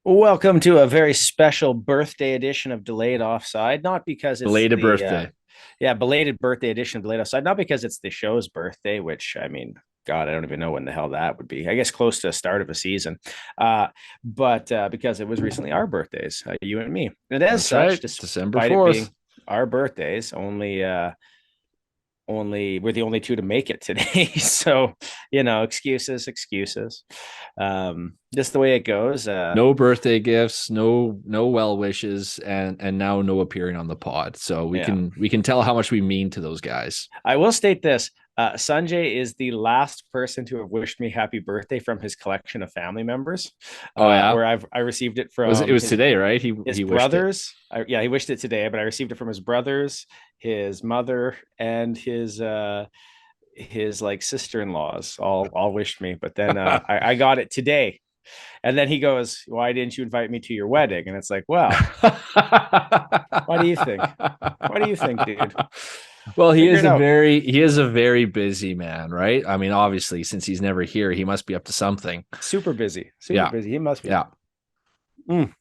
Welcome to a very special birthday edition of Delayed Offside. Not because it's Belated birthday. belated birthday edition of Delayed Offside. Not because it's the show's birthday, which I mean, God, I don't even know when the hell that would be. I guess close to the start of a season, but because it was recently our birthdays, you and me. And as That's such, right. December despite it 4th. being our birthdays, only we're the only two to make it today. So excuses. Just the way it goes. No birthday gifts, no well wishes, and now no appearing on the pod. So we Yeah. can tell how much we mean to those guys. I will state this. Sanjay is the last person to have wished me happy birthday from his collection of family members, Oh yeah. where I received it It from was today, right? his He wished it. brothers. Yeah, he wished it today, but I received it from his brothers, his mother, and his like sister-in-laws all wished me. But then I got it today. And then he goes, "Why didn't you invite me to your wedding?" And it's like, well, why do you think? Why do you think, dude? Well, Figure it out. he is a very busy man, right? I mean, obviously, since he's never here, he must be up to something. Super busy. Super Yeah. busy. He must be. Yeah. Mm.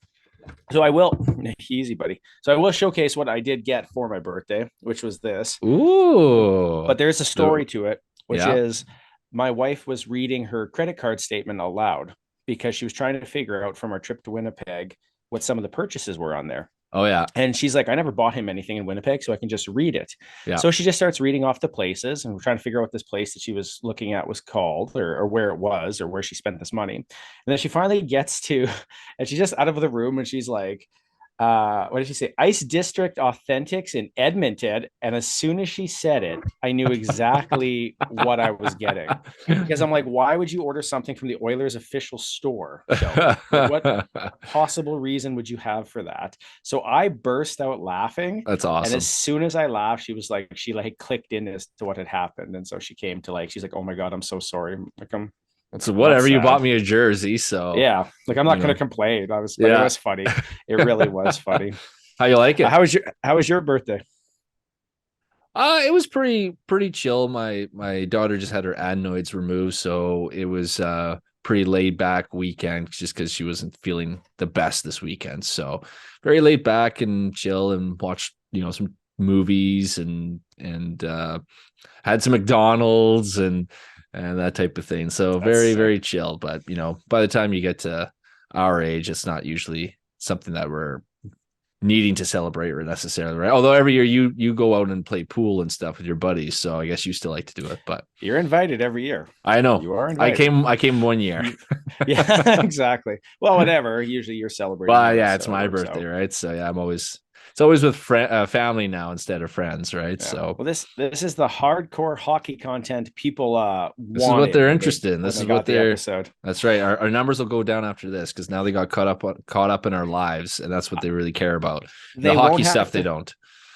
So I will, easy, buddy. So I will showcase what I did get for my birthday, which was this. Ooh. But there's a The story to it, which yeah. is my wife was reading her credit card statement aloud because she was trying to figure out from our trip to Winnipeg what some of the purchases were on there. Oh yeah. And she's like, I never bought him anything in Winnipeg, so I can just read it. Yeah. So she just starts reading off the places, and we're trying to figure out what this place that she was looking at was called, or where it was, or where she spent this money. And then she finally gets to, and she's just out of the room, and she's like, what did she say? Ice District Authentics in Edmonton. And as soon as she said it, I knew exactly what I was getting. Because I'm like, why would you order something from the Oilers official store, Shelby? Like, what possible reason would you have for that? So I burst out laughing. That's And as awesome. soon as I laughed, she like clicked in as to what had happened. And so she came to like, she's like, oh my God, I'm so sorry. Like, I'm So not whatever, you bought sad. me a jersey, so Yeah. Like, I'm you not going know, to complain. But it yeah. was funny. It really was funny. How you like it? How was your birthday? It was pretty chill. My daughter just had her adenoids removed, so it was pretty laid back weekend just because she wasn't feeling the best this weekend. So very laid back and chill and watched, some movies and had some McDonald's and that type of thing. So That's very, sick. very chill. But by the time you get to our age, it's not usually something that we're needing to celebrate or necessarily, right? Although every year you go out and play pool and stuff with your buddies, so I guess you still like to do it. But You're invited every year. I know You are I invited. came I came one year. You, yeah, exactly. Well, whatever. Usually you're celebrating Well, with us, yeah, it's so it my works birthday, out. right? So yeah, it's always with family now instead of friends, right? Yeah. So Well, this is the hardcore hockey content people this is what wanted they're when they interested in. when This they is what got the they're. episode. That's right. Our numbers will go down after this because now they got caught up in our lives, and that's what they really care about. The They hockey won't stuff have they to don't.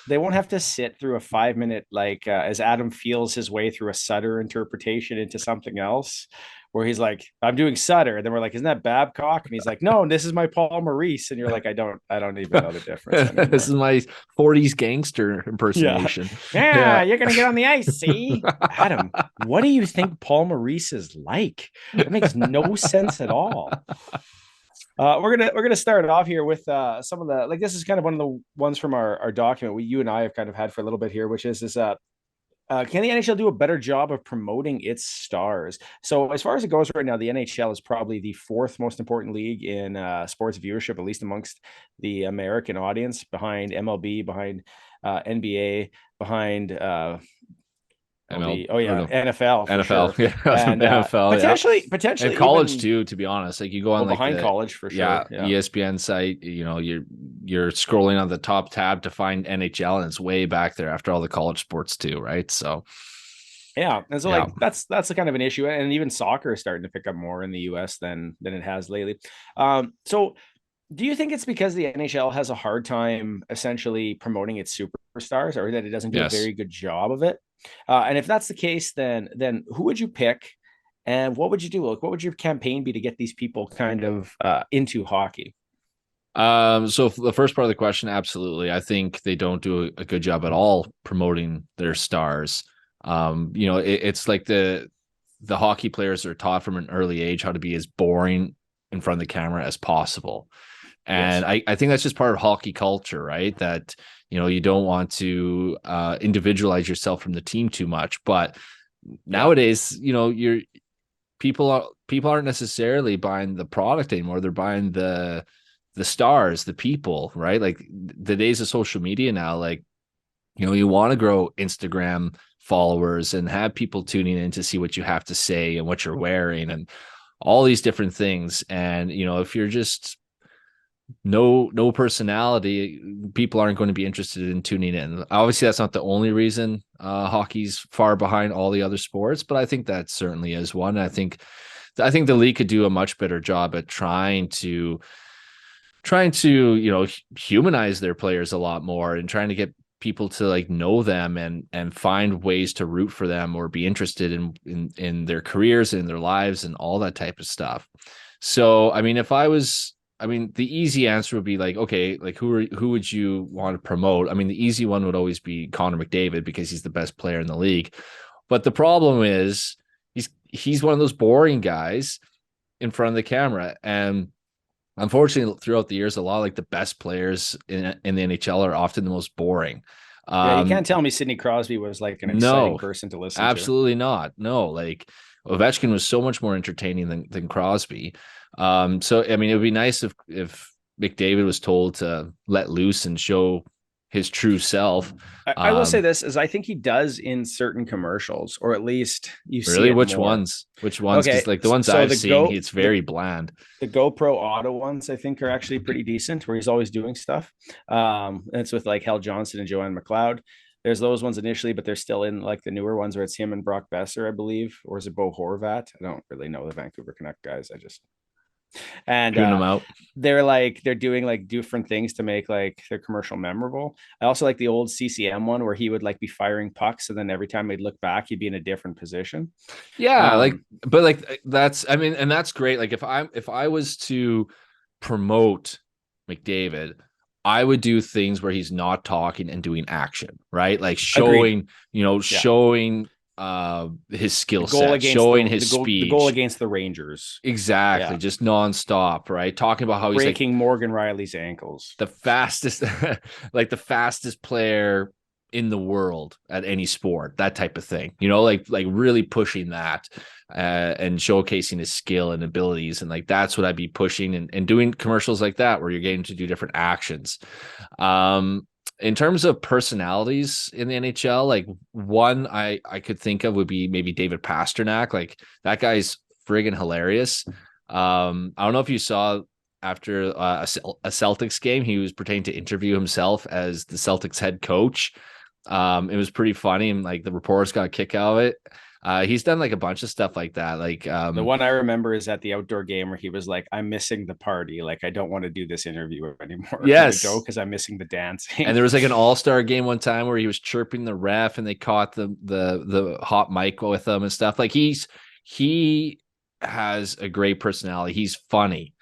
they won't have to sit through a 5 minute as Adam feels his way through a Sutter interpretation into something else, where he's like, "I'm doing Sutter," and then we're like, "Isn't that Babcock?" And he's like, "No, this is my Paul Maurice," and you're like, "I don't even know the difference This is anymore." my 40s gangster Yeah, impersonation. yeah, Yeah. you're gonna get on the ice. See, Adam, what do you think Paul Maurice is like? That makes no sense at all. We're gonna start off here with some of the like this is kind of one of the ones from our document you and I have kind of had for a little bit here, which is this can the NHL do a better job of promoting its stars? So as far as it goes right now, the NHL is probably the fourth most important league in sports viewership, at least amongst the American audience, behind MLB, behind NBA, behind ML oh or yeah, no NFL for NFL. sure, Yeah, and NFL. Yeah, and potentially college even too. To be honest, like you go on like behind the college for yeah sure. Yeah. ESPN site, you're scrolling on the top tab to find NHL, and it's way back there after all the college sports too, right? So Yeah, and so yeah. like that's the kind of an issue, and even soccer is starting to pick up more in the U.S. than it has lately. So do you think it's because the NHL has a hard time essentially promoting its superstars, or that it doesn't do a Yes. very good job of it? And if that's the case, then who would you pick, and what would you do? Like, what would your campaign be to get these people kind of into hockey? So for the first part of the question, absolutely. I think they don't do a good job at all promoting their stars. It's like the hockey players are taught from an early age how to be as boring in front of the camera as possible. Yes. And I think that's just part of hockey culture, right? That, you don't want to individualize yourself from the team too much. But Yeah. nowadays, people aren't necessarily buying the product anymore. They're buying the stars, the people, right? Like the days of social media now, like, you want to grow Instagram followers and have people tuning in to see what you have to say and what you're wearing and all these different things. And, if you're just no personality, people aren't going to be interested in tuning in. Obviously, that's not the only reason hockey's far behind all the other sports, but I think that certainly is one. I think the league could do a much better job at trying to humanize their players a lot more and trying to get people to like know them and find ways to root for them or be interested in their careers and their lives and all that type of stuff. So I mean, the easy answer would be like, okay, like who would you want to promote? I mean, the easy one would always be Connor McDavid because he's the best player in the league. But the problem is he's one of those boring guys in front of the camera. And unfortunately, throughout the years, a lot of like the best players in the NHL are often the most boring. Yeah, you can't tell me Sidney Crosby was like an exciting No, person to listen to. absolutely not. No, like Ovechkin was so much more entertaining than Crosby. So I mean, it would be nice if McDavid was told to let loose and show his true self. I will say this, is I think he does in certain commercials, or at least you see Really, it which more. ones? Which ones? Okay, Because like the ones so I've seen, it's very bland. the GoPro Auto ones I think are actually pretty decent, where he's always doing stuff. And it's with like Hal Johnson and Joanne McLeod. There's those ones initially, but they're still in like the newer ones where it's him and Brock Boeser, I believe, or is it Bo Horvat? I don't really know the Vancouver Canuck guys. I just and Tune them out. they're doing like different things to make like their commercial memorable. I also like the old CCM one where he would like be firing pucks, and then every time he'd look back, he'd be in a different position. Yeah, Um, but like that's, I mean, and that's great. Like if I was to promote McDavid, I would do things where he's not talking and doing action, right? Like Agreed. showing, Yeah. showing his The skill goal set, against showing his the goal speech. against the Rangers. Exactly, Yeah. just nonstop, right? Talking about how he's like Breaking Morgan Riley's ankles. the fastest like the fastest player in the world at any sport, that type of thing, like really pushing that and showcasing his skill and abilities. And like that's what I'd be pushing and doing commercials like that where you're getting to do different actions. In terms of personalities in the NHL, like one I could think of would be maybe David Pasternak. Like that guy's friggin' hilarious. I don't know if you saw after a Celtics game, he was pretending to interview himself as the Celtics head coach. It was pretty funny, and like the reporters got a kick out of it. He's done like a bunch of stuff like that. Like The one I remember is at the outdoor game where he was like, "I'm missing the party. Like, I don't want to do this interview anymore. Can we go? yes. Because I'm missing the dancing." And there was like an all-star game one time where he was chirping the ref and they caught the hot mic with him and stuff. Like he has a great personality. He's funny.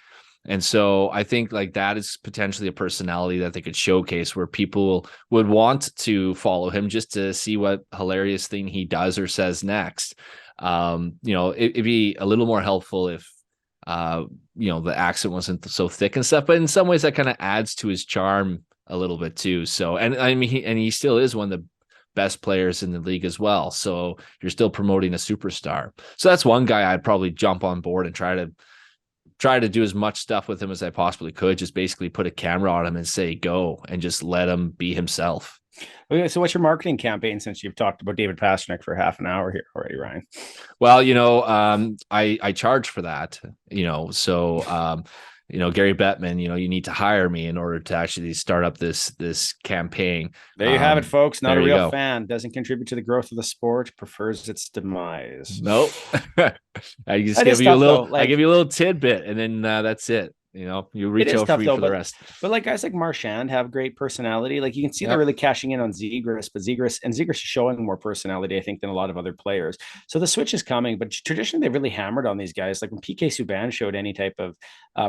And so I think like that is potentially a personality that they could showcase where people would want to follow him just to see what hilarious thing he does or says next. It'd be a little more helpful if, the accent wasn't so thick and stuff, but in some ways that kind of adds to his charm a little bit too. So, and I mean, he still is one of the best players in the league as well. So you're still promoting a superstar. So that's one guy I'd probably jump on board and try to do as much stuff with him as I possibly could. Just basically put a camera on him and say, go, and just let him be himself. Okay, so what's your marketing campaign since you've talked about David Pasternak for half an hour here already, Ryan? Well, I charge for that, Gary Bettman, you need to hire me in order to actually start up this campaign. There you have it, folks. Not a real go. fan. Doesn't contribute to the growth of the sport. Prefers its demise. Nope. I just That give is you a tough, little. though. Like, I give you a little tidbit, and then that's it. You reach it is out tough for me though, for the rest. but like guys like Marchand have great personality. Like you can see they're Yep. really cashing in on Zegras, but Zegras is showing more personality, I think, than a lot of other players. So the switch is coming, but traditionally they've really hammered on these guys. Like when PK Subban showed any type of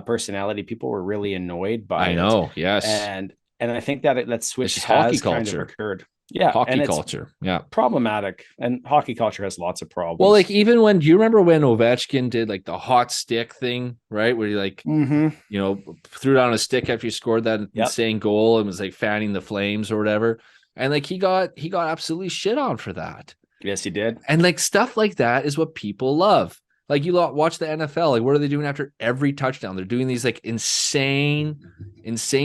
personality, people were really annoyed by I it. know. Yes. And I think that It's switch just hockey has kind of culture. occurred. Yeah, Hockey and it's culture. Yeah. problematic, and hockey culture has lots of Well, problems. like even when do you remember when Ovechkin did like the hot stick thing, right? Where he like, Mm-hmm. threw it on a stick after he scored that Yep. insane goal and was like fanning the flames or whatever. And like he got absolutely shit on for that. Yes, he did. And like stuff like that is what people love. Like you watch the NFL, like what are they doing after every touchdown? They're doing these like insane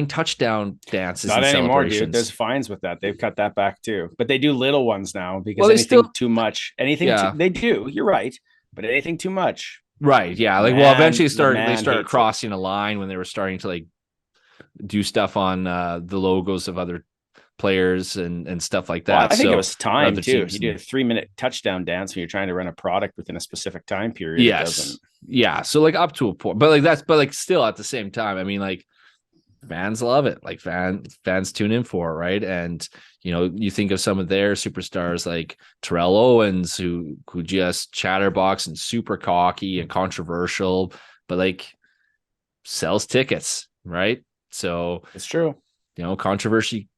touchdown dances Not and anymore, dude. There's celebrations. fines with that. They've cut that back too. But they do little ones now because Well, they anything still, too much, yeah, they do. You're right. But anything too much, right, yeah. Like, well, eventually the they man started hates it. crossing a line when they were starting to like do stuff on the logos of other players and stuff like Well, that. I think it So was time other too. teams, You do a and 3-minute touchdown dance when you're trying to run a product within a specific time period. It yes, doesn't. yeah. So like up to a point, but like still at the same time, I mean, like fans love it. Like fans tune in for it, right? And you think of some of their superstars like Terrell Owens, who just chatterbox and super cocky and controversial, but like sells tickets, right? So It's true.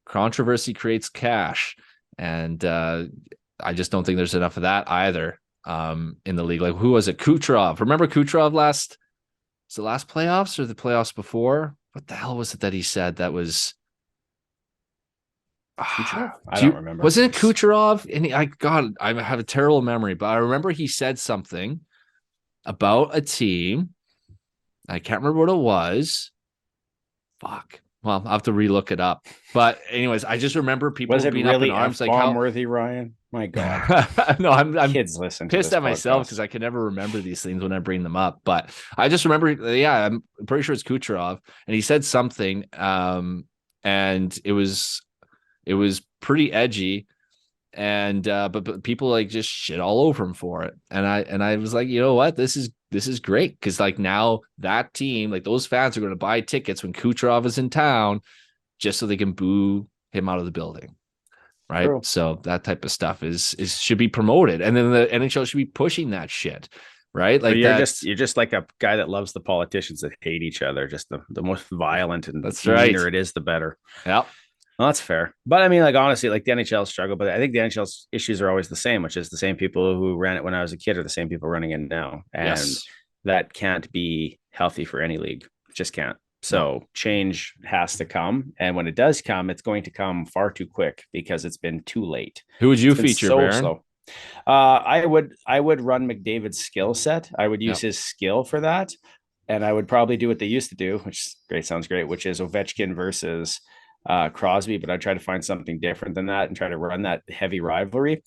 controversy creates cash, and I just don't think there's enough of that either in the league. Like who was it? Kucherov. Remember Kucherov last? Was the last playoffs or the playoffs before? What the hell was it that he said that was? Kucherov? I don't remember. Wasn't it Kucherov? And I have a terrible memory, but I remember he said something about a team. I can't remember what it was. Fuck. Well, I'll have to relook it up. But anyways, I just remember people Was it being up in really arms like F-bomb how worthy, Ryan? My God. no, I'm Kids listen to pissed this at myself podcast. because I can never remember these things when I bring them up. But I just remember, yeah, I'm pretty sure it's Kucherov, and he said something, and it was pretty edgy, and but people like just shit all over him for it, and I was like, you know what, this is great because like now that team, like those fans are going to buy tickets when Kucherov is in town, just so they can boo him out of the building. Right. True. So that type of stuff is should be promoted. And then the NHL should be pushing that shit. Right. So Like that's you're just like a guy that loves the politicians that hate each other. Just the more violent and that's right. meaner it is, the better. Yeah. Well, that's fair. But I mean, like honestly, like the NHL struggle, but I think the NHL's issues are always the same, which is the same people who ran it when I was a kid are the same people running it now. And Yes. that can't be healthy for any league. It just can't. No. So change has to come. And when it does come, it's going to come far too quick because it's been too late. Who would you It's been feature, so Baron? slow. I would run McDavid's skill set. I would use Yeah. his skill for that. And I would probably do what they used to do, which great sounds great, which is Ovechkin versus Crosby, but I'd try to find something different than that and try to run that heavy rivalry.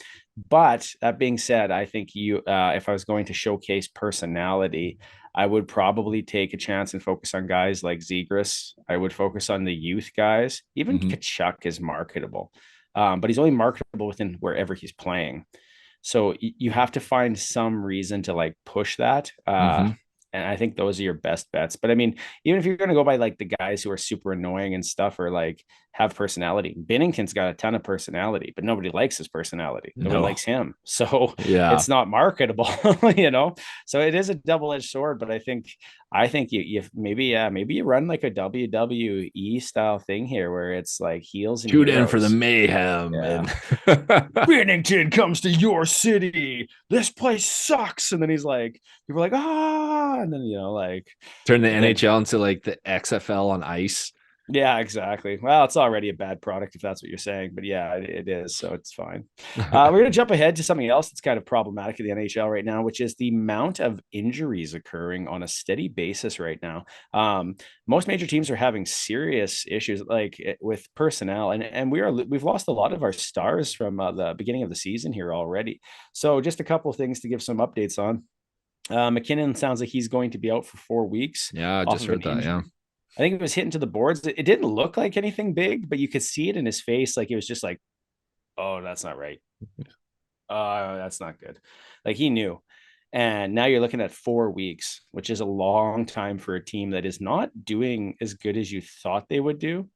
But that being said, I think if I was going to showcase personality, I would probably take a chance and focus on guys like Zegras. I would focus on the youth guys. Even Mm-hmm. Kachuk is marketable, but he's only marketable within wherever he's playing. So you have to find some reason to like push that. Mm-hmm. And I think those are your best bets. But I mean, even if you're going to go by like the guys who are super annoying and stuff or like have personality, Binnington's got a ton of personality, but nobody likes his personality. Nobody No. likes him. So Yeah. it's not marketable, So it is a double-edged sword, but I think you maybe you run like a WWE style thing here where it's like heels and Tune in for the heroes. mayhem. Yeah. And Binnington comes to your city. This place sucks. And then he's like, people are like, and then like, turn the and then NHL into like the XFL on ice. yeah, exactly. Well, it's already a bad product if that's what you're saying, but yeah, it is, so it's fine. We're gonna jump ahead to something else that's kind of problematic in the NHL right now, which is the amount of injuries occurring on a steady basis right now. Most major teams are having serious issues like with personnel, and we've lost a lot of our stars from the beginning of the season here already. So just a couple of things to give some updates on. McKinnon sounds like he's going to be out for 4 weeks Yeah, I off just of an heard that. injury. Yeah. I think it was hitting to the boards. It didn't look like anything big, but you could see it in his face. Like it was just like, oh, that's not right. That's not good. Like he knew. And now you're looking at 4 weeks, which is a long time for a team that is not doing as good as you thought they would do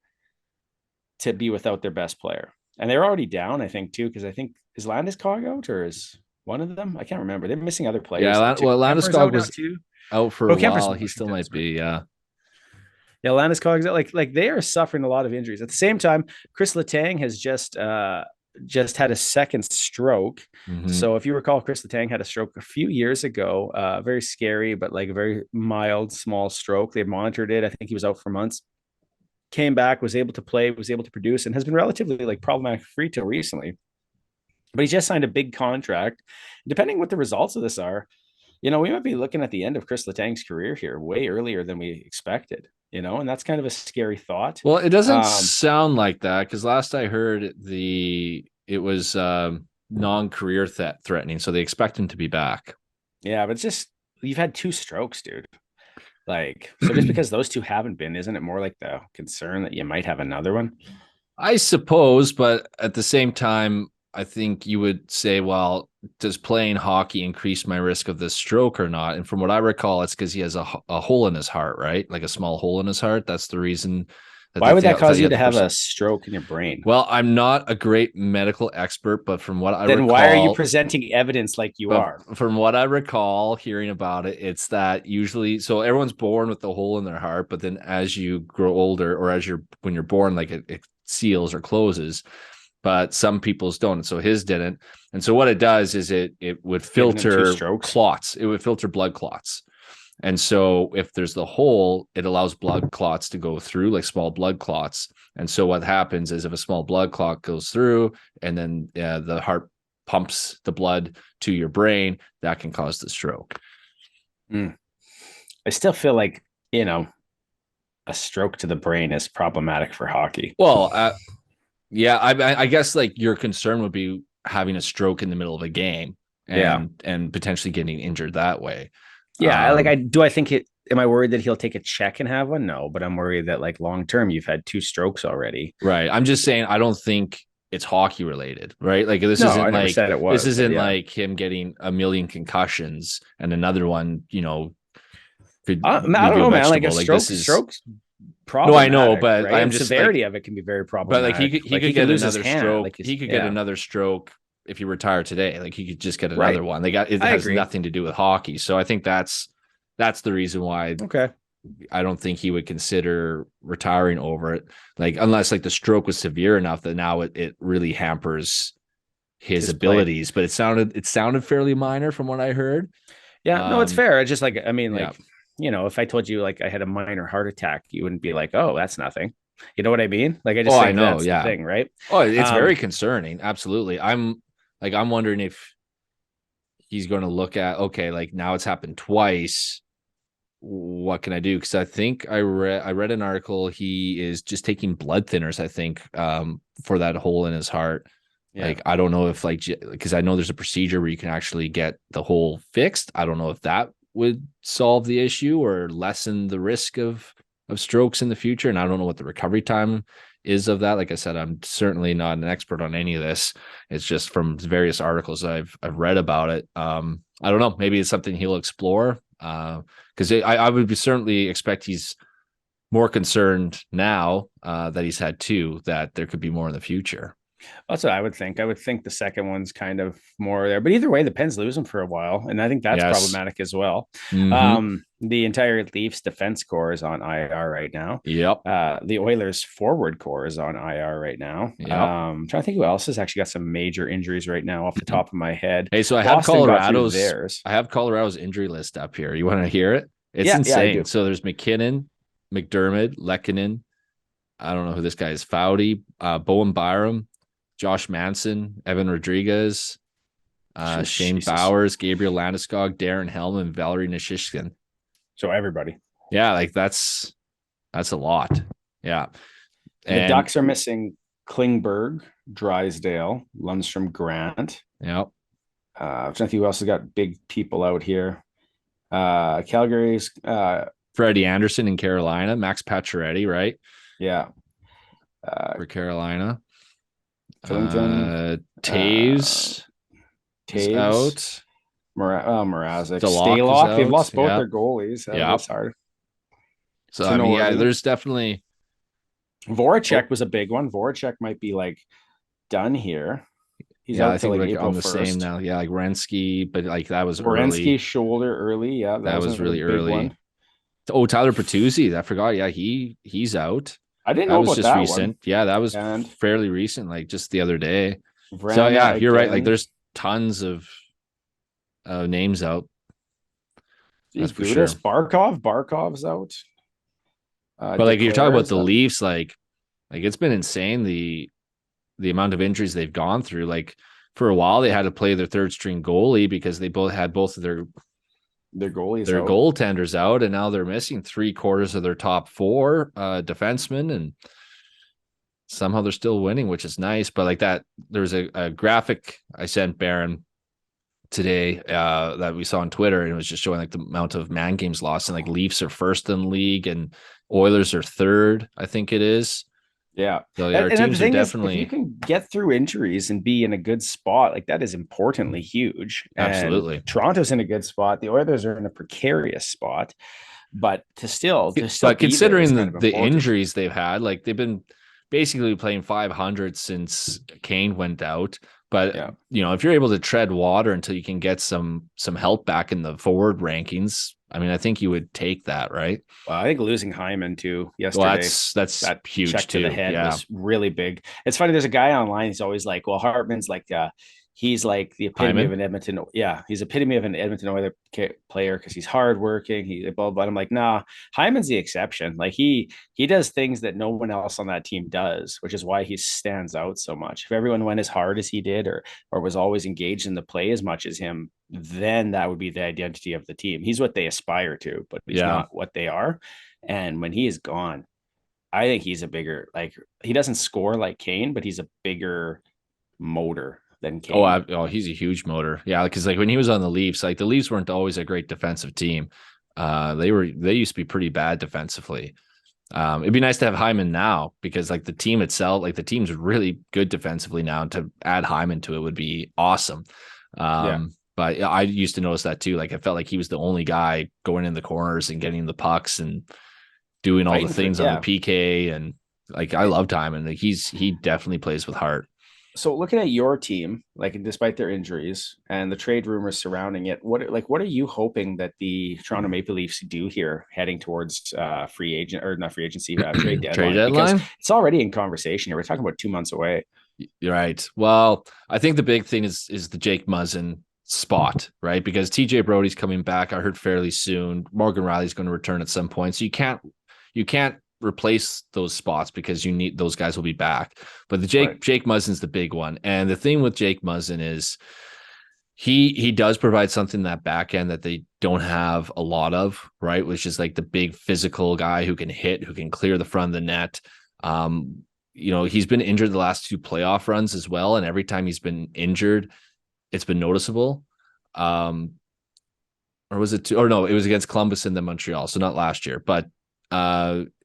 to be without their best player. And they're already down, I think, too, because I think is Landeskog out or is one of them? I can't remember. They're missing other players. Yeah. Well, Kemper's Landeskog out now was too. out for Oh, a Kemper's while. in He still Washington. might Sorry. be. Yeah. Yeah, Landeskog, like they are suffering a lot of injuries. At the same time, Chris Letang has just just had a second stroke. Mm-hmm. So if you recall, Chris Letang had a stroke a few years ago. Very scary, but like a very mild, small stroke. They monitored it. I think he was out for months. Came back, was able to play, was able to produce, and has been relatively like problematic free till recently. But he just signed a big contract. Depending what the results of this are, we might be looking at the end of Chris Letang's career here way earlier than we expected. And that's kind of a scary thought. Well, it doesn't sound like that because last I heard it was non-career threatening, so they expect him to be back. Yeah, but it's just you've had two strokes, dude. Like, so just because those two haven't been, isn't it more like the concern that you might have another one? I suppose, but at the same time, I think you would say, well, does playing hockey increase my risk of this stroke or not? And from what I recall, it's because he has a hole in his heart, right? Like a small hole in his heart. That's the reason. Why would that cause you to have a stroke in your brain? Well, I'm not a great medical expert, but from what I then recall, why are you presenting evidence like you are? From what I recall hearing about it, it's that usually, so everyone's born with the hole in their heart, but then as you grow older, or when you're born, like it seals or closes, but some people's don't. And so his didn't. And so what it does is it would filter clots. It would filter blood clots. And so if there's the hole, it allows blood clots to go through, like small blood clots. And so what happens is if a small blood clot goes through and then the heart pumps the blood to your brain, that can cause the stroke. I still feel like, a stroke to the brain is problematic for hockey. Well, yeah, I guess like your concern would be having a stroke in the middle of a game and potentially getting injured that way. Yeah, I think am I worried that he'll take a check and have one? No, but I'm worried that like long term you've had two strokes already. Right. I'm just saying I don't think it's hockey related, right? Like this isn't like him getting a million concussions and another one, could I don't know, man. Like a stroke's no, I know, but right? I'm just severity of it can be very problematic. But like he could get another stroke. Like he could get another stroke if you retire today. Like he could just get another one. It has nothing to do with hockey. So I think that's the reason why. Okay. I don't think he would consider retiring over it. Like unless like the stroke was severe enough that now it really hampers his abilities. But it sounded fairly minor from what I heard. Yeah, no, it's fair. It's just like, I mean, like, if I told you like I had a minor heart attack, you wouldn't be like, oh, that's nothing. You know what I mean? Like I just think that's the thing, right? Oh, it's very concerning. Absolutely. I'm wondering if he's going to look at, okay, like now it's happened twice. What can I do? Because I think I read an article. He is just taking blood thinners, I think, for that hole in his heart. Yeah. Like, I don't know if because I know there's a procedure where you can actually get the hole fixed. I don't know if that would solve the issue or lessen the risk of strokes in the future. And I don't know what the recovery time is of that. Like I said, I'm certainly not an expert on any of this. It's just from various articles I've read about it. I don't know. Maybe it's something he'll explore. Because I would certainly expect he's more concerned now that he's had two, that there could be more in the future. That's what I would think. I would think the second one's kind of more there, but either way, the Pens lose him for a while, and I think that's problematic as well. Mm-hmm. The entire Leafs defense core is on IR right now. Yep. The Oilers forward core is on IR right now. Yep. I'm trying to think who else has actually got some major injuries right now off the top of my head. Hey, so I have Colorado's injury list up here. You want to hear it? It's insane. Yeah, so there's McKinnon, McDermott, Lehkonen. I don't know who this guy is. Foudy, Bowen Byram, Josh Manson, Evan Rodriguez, Shane Bowers, Gabriel Landeskog, Darren Hellman, Valerie Nishishkin. So everybody. Yeah, like that's a lot. Yeah. And the Ducks are missing Klingberg, Drysdale, Lundstrom, Grant. Yep. I'm trying to think who else has got big people out here. Calgary's Freddie Anderson in Carolina, Max Pacioretty, right? Yeah. For Carolina. Killington, Taves out. Mrazek, Stalock. They've lost both their goalies. That's hard. So I mean, there's definitely Voracek was a big one. Voracek might be like done here. He's out till like April on the 1st. Same now. Yeah, like Renski, but like that was Renski shoulder early. Yeah, that was really early. One. Oh, Tyler Bertuzzi. I forgot. Yeah, he's out. I didn't know about that recent. One. Yeah, that was fairly recent, like just the other day. So Vrana yeah, you're right. Like again. there's tons of names out. That's Geez, for sure. Gudas, Barkov's out. But like you're talking about Declares the Leafs, like it's been insane the amount of injuries they've gone through. Like for a while they had to play their third string goalie because they both of their goalies their out. goaltenders out, and now they're missing 3/4 of their top four defensemen, and somehow they're still winning, which is nice. But like that, there's a graphic I sent Baron today that we saw on Twitter, and it was just showing like the amount of man games lost, and like Leafs are first in the league and Oilers are third, I think it is. Yeah. So yeah, our And the teams are thing is, if you definitely can get through injuries and be in a good spot, like that is importantly huge. And absolutely. Toronto's in a good spot. The Oilers are in a precarious spot, but to still But be there is considering kind of the important. injuries they've had, like they've been basically playing 500 since Kane went out. But Yeah. if you're able to tread water until you can get some help back in the forward rankings, I mean, I think you would take that, right? Well, I think losing Hyman too Well, yesterday, that's that huge check to the too. head Yeah, was really big. It's funny. There's a guy online. He's always like, "Well, Hartman's like, he's like the epitome of Hyman. an Edmonton. Yeah, he's epitome of an Edmonton Oilers player because he's hardworking. He blah, blah blah." I'm like, nah, Hyman's the exception. Like he does things that no one else on that team does, which is why he stands out so much. If everyone went as hard as he did, or was always engaged in the play as much as him, then that would be the identity of the team. He's what they aspire to, but he's Yeah. not what they are. And when he is gone, I think he's a bigger, like, he doesn't score like Kane, but he's a bigger motor than Oh, Kane. he's a huge motor. Yeah, because like when he was on the Leafs, like the Leafs weren't always a great defensive team. They used to be pretty bad defensively. It'd be nice to have Hyman now because like the team itself, like the team's really good defensively now. And to add Hyman to it would be awesome. Yeah. But I used to notice that too. Like I felt like he was the only guy going in the corners and getting the pucks and doing all the Fighting for, things on the yeah. PK. And like I loved Hyman. Like he definitely plays with heart. So looking at your team, like despite their injuries and the trade rumors surrounding it, what are you hoping that the Toronto Maple Leafs do here heading towards free agent or not free agency trade Trade deadline? Because deadline. it's already in conversation here. We're talking about 2 months away. You're right. Well, I think the big thing is the Jake Muzzin spot, right? Because TJ Brody's coming back. I heard fairly soon. Morgan Riley's going to return at some point. So you can't replace those spots because you need those guys will be back. But the Jake Muzzin's the big one. And the thing with Jake Muzzin is he does provide something that back end that they don't have a lot of, right? Which is like the big physical guy who can hit, who can clear the front of the net. He's been injured the last 2 playoff runs as well. And every time he's been injured, it's been noticeable. Or was it or no, it was against Columbus and then Montreal. So not last year, but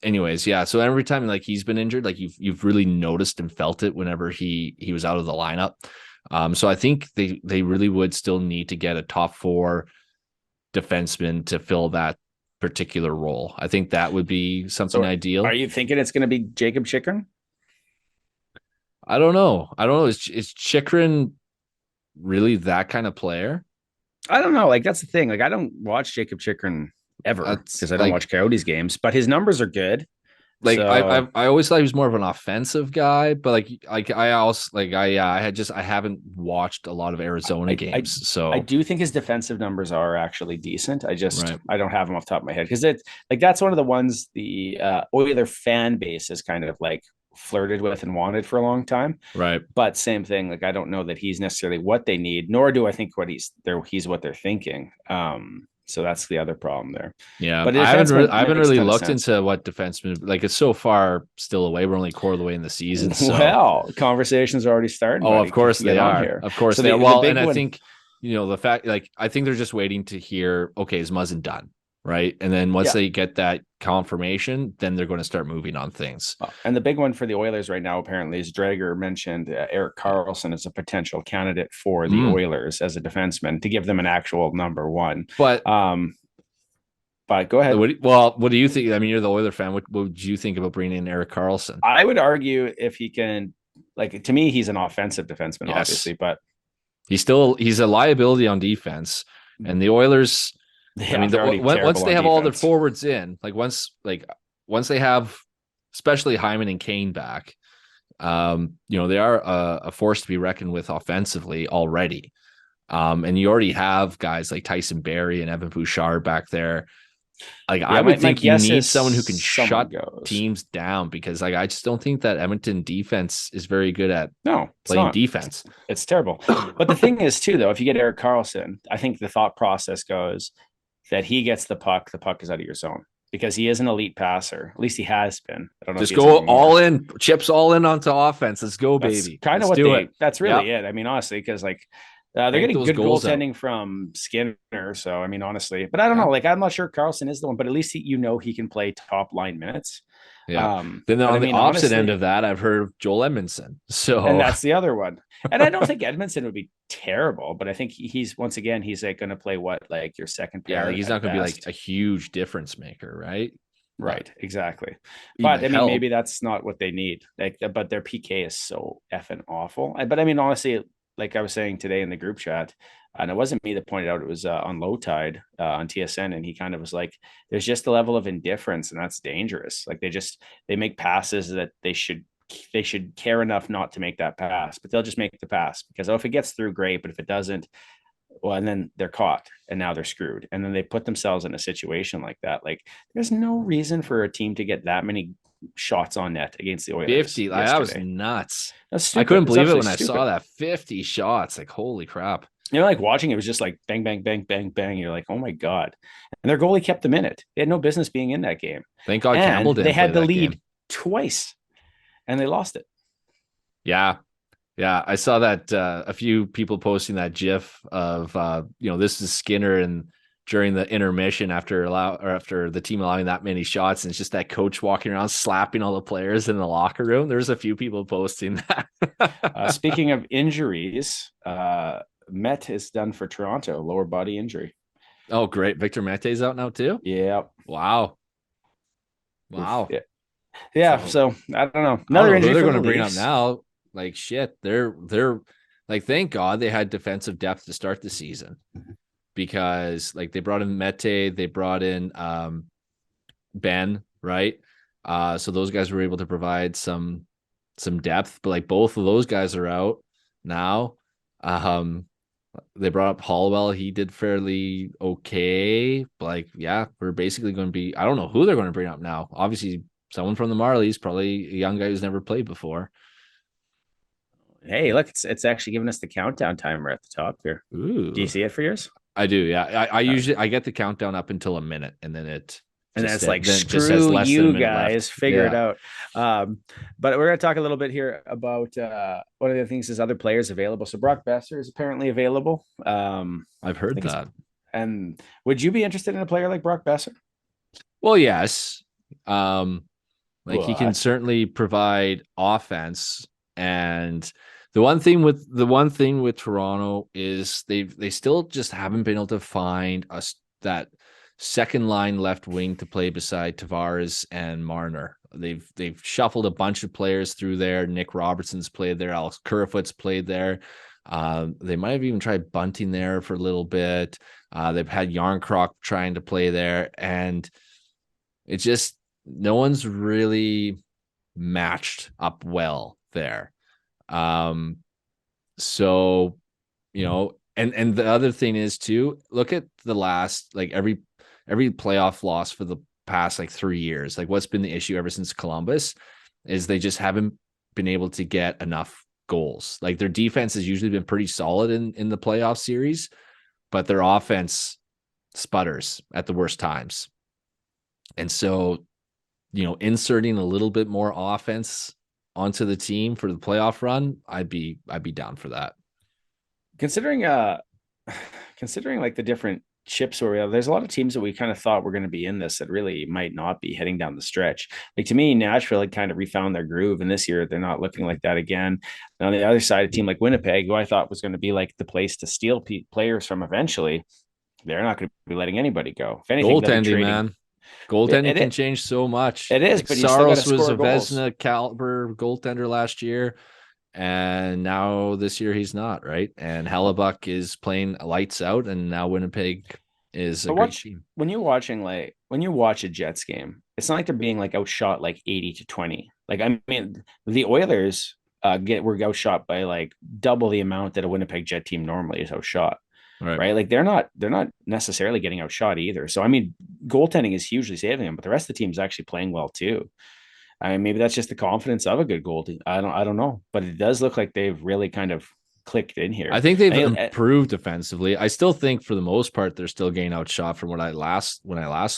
anyways, yeah. So every time like he's been injured, like you've really noticed and felt it whenever he was out of the lineup. So I think they really would still need to get a top 4 defenseman to fill that particular role. I think that would be something ideal. Are you thinking it's going to be Jacob Chikrin? I don't know. Is Chikrin really that kind of player? I don't know. Like that's the thing. Like I don't watch Jacob Chikrin ever because I don't watch Coyotes games, but his numbers are good. Like so, I always thought he was more of an offensive guy, but I haven't watched a lot of Arizona games. So I do think his defensive numbers are actually decent. I don't have them off the top of my head because it's like that's one of the ones the Oiler fan base is kind of like flirted with and wanted for a long time. Right. But same thing, like I don't know that he's necessarily what they need, nor do I think he's what they're thinking. So that's the other problem there. Yeah, but I haven't really looked into what defenseman, like it's so far still away. We're only quarter of the way in the season. So. Well, conversations are already starting. Oh, buddy. Of course they are. Here. Of course they are. Well, and I think the fact, like I think they're just waiting to hear, okay, is Muzzin done? Right. And then once they get that confirmation, then they're going to start moving on things. And the big one for the Oilers right now, apparently, is Drager mentioned Erik Karlsson as a potential candidate for the Oilers as a defenseman to give them an actual number 1. But go ahead. What do you think? I mean, you're the Oiler fan. What would you think about bringing in Erik Karlsson? I would argue if he can, like, to me, he's an offensive defenseman, obviously, but he's a liability on defense, and the Oilers. Yeah, I mean, once they have all their forwards in, like once they have, especially Hyman and Kane back, They are a force to be reckoned with offensively already. And you already have guys like Tyson Barrie and Evan Bouchard back there. Like, Yeah, I would my think you guess need is someone who can someone shut goes. teams down, because like I just don't think that Edmonton defense is very good at No, it's playing not. defense. It's terrible. But the thing is, too, though, if you get Erik Karlsson, I think the thought process goes that he gets the puck is out of your zone because he is an elite passer. At least he has been. I don't know if Just he is go anymore. all in, chips all in onto offense. Let's go, That's baby. kind of Let's what do it. that's really Yep. it. I mean, honestly, because like they're Bank getting those good goals out. goaltending from Skinner. So, I mean, honestly, but I don't Yeah. know. Like, I'm not sure Carlson is the one, but at least he can play top line minutes. Yeah. Then But I on the mean, opposite end honestly, of that, I've heard of Joel Edmondson. and So that's the other one. And I don't think Edmondson would be terrible, but I think he's once again, he's like going to play what, like your second yeah, pair like he's at not going to be best. like a huge difference maker, right? Right, exactly. He But might I mean, help. maybe that's not what they need. Like, but their PK is so effing awful. But I mean, honestly, like I was saying today in the group chat, and it wasn't me that pointed out, it was on Low Tide on TSN, and he kind of was like, "There's just a level of indifference, and that's dangerous. Like they make passes that they should care enough not to make that pass, but they'll just make the pass because if it gets through, great. But if it doesn't, well, and then they're caught and now they're screwed. And then they put themselves in a situation like that. Like there's no reason for a team to get that many shots on net against the Oilers 50. Like, that was yesterday. nuts. That's stupid. I couldn't It's believe it when absolutely I stupid. saw that 50 shots. Like, holy crap. Like watching it was just like bang, bang, bang, bang, bang. You're like, oh my God. And their goalie kept them in it. They had no business being in that game. Thank God And Campbell they didn't play had the that lead game. twice and they lost it. Yeah. Yeah. I saw that a few people posting that GIF of this is Skinner and during the intermission after the team allowing that many shots, and it's just that coach walking around slapping all the players in the locker room. There's a few people posting that. Speaking of injuries, Met is done for Toronto, lower body injury. Oh, great. Victor Mete's out now too? Yeah. Wow. Wow. Yeah. So I don't know. Another injury who they're for going the to bring up Leafs. now. Like shit. They're like, thank God they had defensive depth to start the season, because like they brought in Mete, they brought in Ben, right? So those guys were able to provide some depth, but like both of those guys are out now. They brought up Hollowell. He did fairly okay, but like, yeah, we're basically going to be, I don't know who they're going to bring up now. Obviously, someone from the Marlies, probably a young guy who's never played before. Hey, look, it's actually giving us the countdown timer at the top here. Ooh. Do you see it for yours? I do, yeah. I usually I get the countdown up until a minute, and then it and then just it's like, then it screw says less than a you minute guys, left. figure it out. But we're going to talk a little bit here about one of the things is other players available. So Brock Boeser is apparently available. I've heard that. And would you be interested in a player like Brock Boeser? Well, yes. He can certainly provide offense, and the one thing with Toronto is they still just haven't been able to find that second line left wing to play beside Tavares and Marner. They've shuffled a bunch of players through there. Nick Robertson's played there. Alex Kerfoot's played there. They might have even tried Bunting there for a little bit. They've had Yarncroc trying to play there, and it's just no one's really matched up well there. So, and the other thing is too, look at the last, like every playoff loss for the past like 3 years. Like, what's been the issue ever since Columbus is they just haven't been able to get enough goals. Like, their defense has usually been pretty solid in the playoff series, but their offense sputters at the worst times. And so, inserting a little bit more offense onto the team for the playoff run, I'd be down for that. Considering like the different chips where we have, there's a lot of teams that we kind of thought were going to be in this that really might not be heading down the stretch. Like, to me, Nashville had kind of refound their groove, and this year they're not looking like that again. And on the other side, a team like Winnipeg, who I thought was going to be like the place to steal players from eventually, they're not going to be letting anybody go. If anything, goaltending, man. Goaltending can change so much. It is, like, but Saros was a Vezina caliber goaltender last year, and now this year he's not, right? And Hellebuyck is playing lights out, and now Winnipeg is a great team. When you watch a Jets game, it's not like they're being like outshot like 80-20. Like, I mean, the Oilers were outshot by like double the amount that a Winnipeg Jet team normally is outshot. Right. Right. Like they're not necessarily getting outshot either. So I mean, goaltending is hugely saving them, but the rest of the team is actually playing well too. I mean, maybe that's just the confidence of a good goalie. I don't know, but it does look like they've really kind of clicked in I here. think they've I, improved defensively. I still think for the most part they're still getting outshot from when I last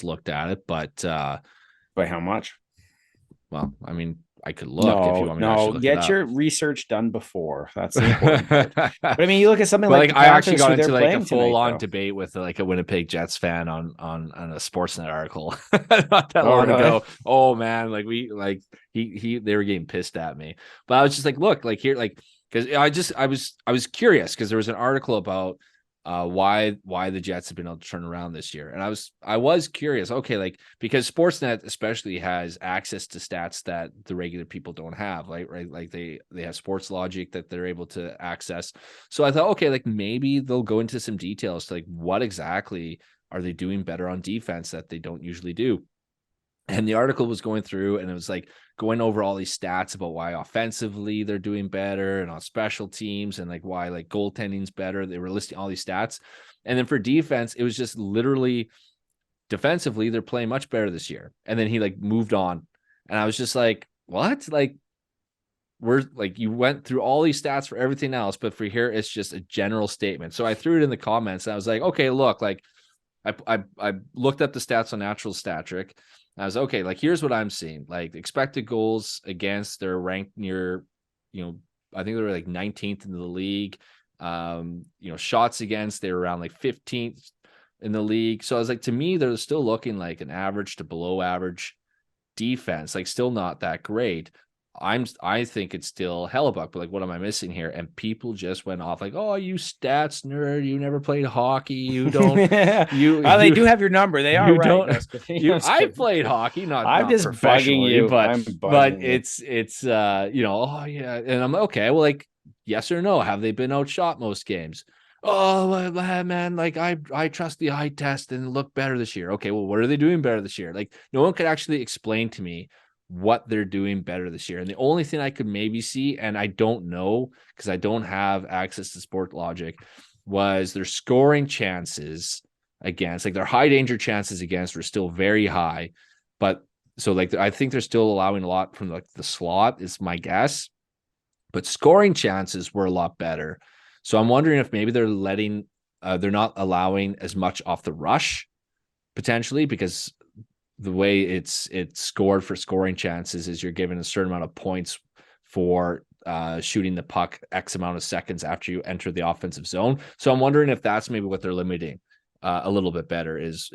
looked at it. But by how much? well, I mean, I could look if you No, want me to no, actually look it get up. your research done before. That's the important part. But But I mean, you look at something like like the I actually Panthers, got who they're into like a playing full tonight, on though. debate with like a Winnipeg Jets fan on a Sportsnet article not that Oh, long really? ago. Oh man, like we like he they were getting pissed at me. But I was just like, look, like here, like because I was curious because there was an article about why the Jets have been able to turn around this year. And I was curious, okay, like because Sportsnet especially has access to stats that the regular people don't have, right? Like they have sports logic that they're able to access. So I thought, okay, like maybe they'll go into some details to like what exactly are they doing better on defense that they don't usually do. And the article was going through and it was like going over all these stats about why offensively they're doing better and on special teams and like why like goaltending's better. They were listing all these stats. And then for defense, it was just literally defensively, they're playing much better this year. And then he like moved on. And I was just like, what? Like, we're like, you went through all these stats for everything else, but for here, it's just a general statement. So I threw it in the comments and I was like, okay, look, like I looked up the stats on Natural Stat Trick. I was okay, like here's what I'm seeing. Like expected goals against, they're ranked near, I think they were like 19th in the league. Shots against, they were around like 15th in the league. So I was like, to me, they're still looking like an average to below average defense, like still not that great. I think it's still Hellebuyck, but like, what am I missing here? And people just went off like, "Oh, you stats nerd! You never played hockey. You don't. You They you do have your number. They are you right. don't. No, I was kidding. I You. was I kidding. played hockey, not I'm not just bugging professionally, you. but I'm but bugging you. it's oh yeah, and I'm okay. Well, like yes or no, have they been outshot most games? Oh man, like I trust the eye test and look better this year. Okay, well, what are they doing better this year? Like no one could actually explain to me what they're doing better this year. And the only thing I could maybe see, and I don't know because I don't have access to sport logic, was their scoring chances against, like their high danger chances against were still very high. But so like I think they're still allowing a lot from like the slot is my guess, but scoring chances were a lot better. So I'm wondering if maybe they're not allowing as much off the rush potentially because the way it's scored for scoring chances is you're given a certain amount of points for shooting the puck X amount of seconds after you enter the offensive zone. So I'm wondering if that's maybe what they're limiting a little bit better is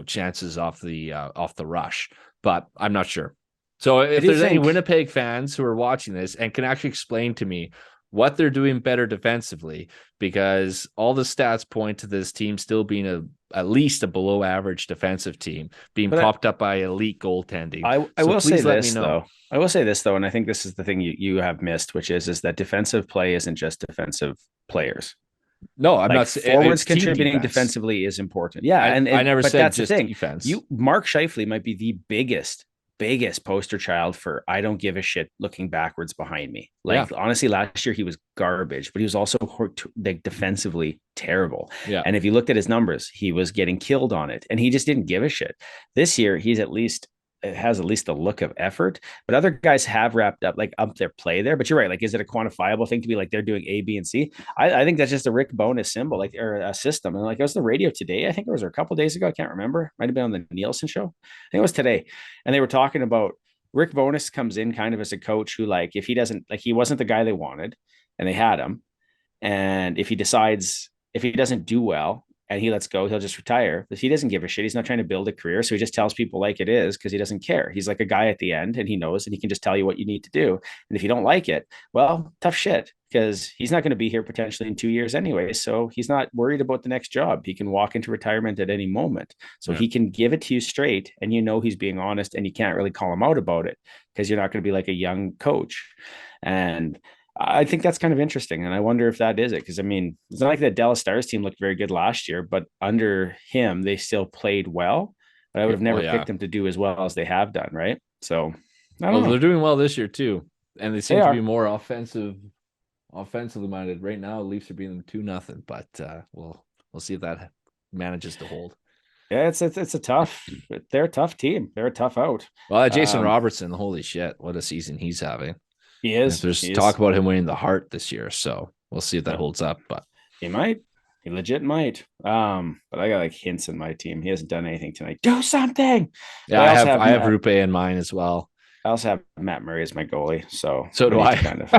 chances off the rush, but I'm not sure. So I if do there's any think, Winnipeg fans who are watching this and can actually explain to me what they're doing better defensively, because all the stats point to this team still being at least a below average defensive team being but propped up by elite goaltending. I So will say please let me this know. though. I will say this though, and I think this is the thing you have missed, which is that defensive play isn't just defensive players. No, I'm Like not. forwards It's team contributing defense. defensively is important. Yeah, I never but said that's the just thing. defense. You Mark Scheifele might be the biggest poster child for I don't give a shit looking backwards behind me. Yeah, Like honestly, last year he was garbage, but he was also like defensively terrible. yeah, And if you looked at his numbers, he was getting killed on it, and he just didn't give a shit. This year, he's at least it has at least a look of effort, but other guys have wrapped up their play there. But you're right. Like, is it a quantifiable thing to be like they're doing A, B, and C? I think that's just a Rick Bonus symbol, like or a system. And like it was the radio today. I think it was a couple days ago. I can't remember. Might have been on the Nielsen show. I think it was today, and they were talking about Rick Bonus comes in kind of as a coach who, like, if he doesn't like he wasn't the guy they wanted, and they had him, and if he doesn't do well and he lets go, he'll just retire. But he doesn't give a shit. He's not trying to build a career. So he just tells people like it is because he doesn't care. He's like a guy at the end and he knows and he can just tell you what you need to do. And if you don't like it, well, tough shit because he's not going to be here potentially in 2 years anyway. So he's not worried about the next job. He can walk into retirement at any moment. So yeah. he can give it to you straight and he's being honest and you can't really call him out about it because you're not going to be like a young coach. And I think that's kind of interesting. And I wonder if that is it. Because I mean, it's not like the Dallas Stars team looked very good last year, but under him, they still played well. But I would have Oh never yeah. picked them to do as well as they have done, right? So I don't Well, know. they're doing well this year too, and they seem They to are. be more offensively minded. Right now, Leafs are beating them 2-0, but we'll see if that manages to hold. Yeah, it's a tough. They're a tough team. They're a tough out. Well, Jason Um, Robertson, holy shit, what a season he's having. he And is. there's He talk is. about him winning the Hart this year, so we'll see if that Yeah, holds up. But he might. He legit might. But I got like hints in my team. He hasn't done anything tonight. Do something. yeah, But I have Rupe in mine as well. I also have Matt Murray as my goalie, so So do I. kind of,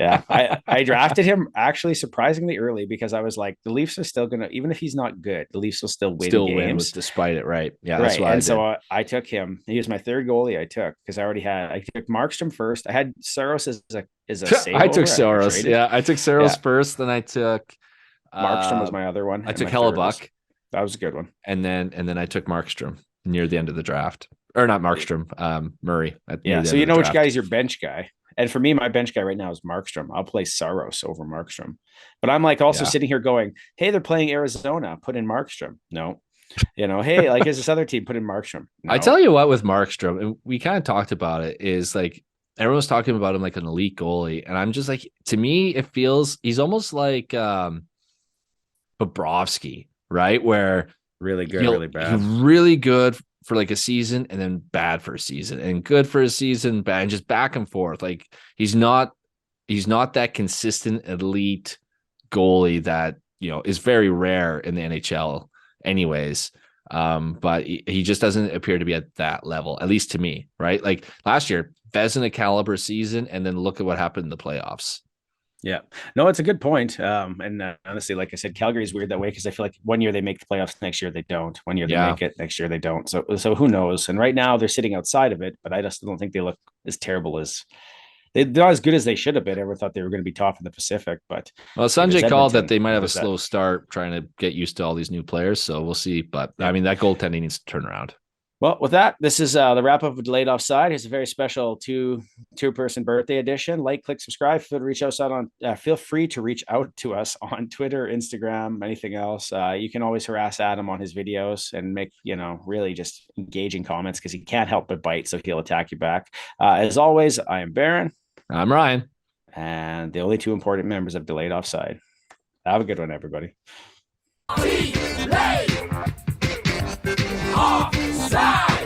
yeah. I drafted him actually surprisingly early because I was like, the Leafs are still gonna, even if he's not good, the Leafs will still win games. Despite it, right? Yeah, that's Right. why And so I took him. He was my third goalie I took because I took Markstrom first. I had Saros as a save. I took over. I Saros. traded. Yeah, I took Saros Yeah. first. Then I took Markstrom was my other one. I and took my third Hellebuyck, that was a good one. and then I took Markstrom near the end of the draft. Or not Markstrom, Murray. Yeah. So you know which guy is your bench guy. And for me, my bench guy right now is Markstrom. I'll play Saros over Markstrom. But I'm like also sitting here going, hey, they're playing Arizona. Put in Markstrom. No. Hey, like is this other team put in Markstrom? No. I tell you what, with Markstrom, and we kind of talked about it, is like everyone's talking about him like an elite goalie. And I'm just like, to me, it feels he's almost like Bobrovsky, right? Where really good, really bad. Really good for like a season and then bad for a season and good for a season, bad, and just back and forth. Like he's not that consistent elite goalie that, is very rare in the NHL anyways. But he just doesn't appear to be at that level, at least to me, right? Like last year, Vezina caliber season, and then look at what happened in the playoffs. Yeah, no, it's a good point. And honestly, like I said, Calgary is weird that way because I feel like one year they make the playoffs, next year they don't. One year they make it, next year they don't. So who knows? And right now they're sitting outside of it, but I just don't think they look as terrible as they're not as good as they should have been. I ever thought they were going to be top in the Pacific, but Sanjay called that they might have a slow start trying to get used to all these new players. So we'll see. But I mean, that goaltending needs to turn around. Well, with that, this is the wrap up of Delayed Offside. It's a very special two-person birthday edition. Like, click, subscribe. Feel free to reach out to us on Twitter, Instagram, anything else. You can always harass Adam on his videos and make really just engaging comments because he can't help but bite, so he'll attack you back. As always, I am Baron. I'm Ryan, and the only two important members of Delayed Offside. Have a good one, everybody. Delayed Offside.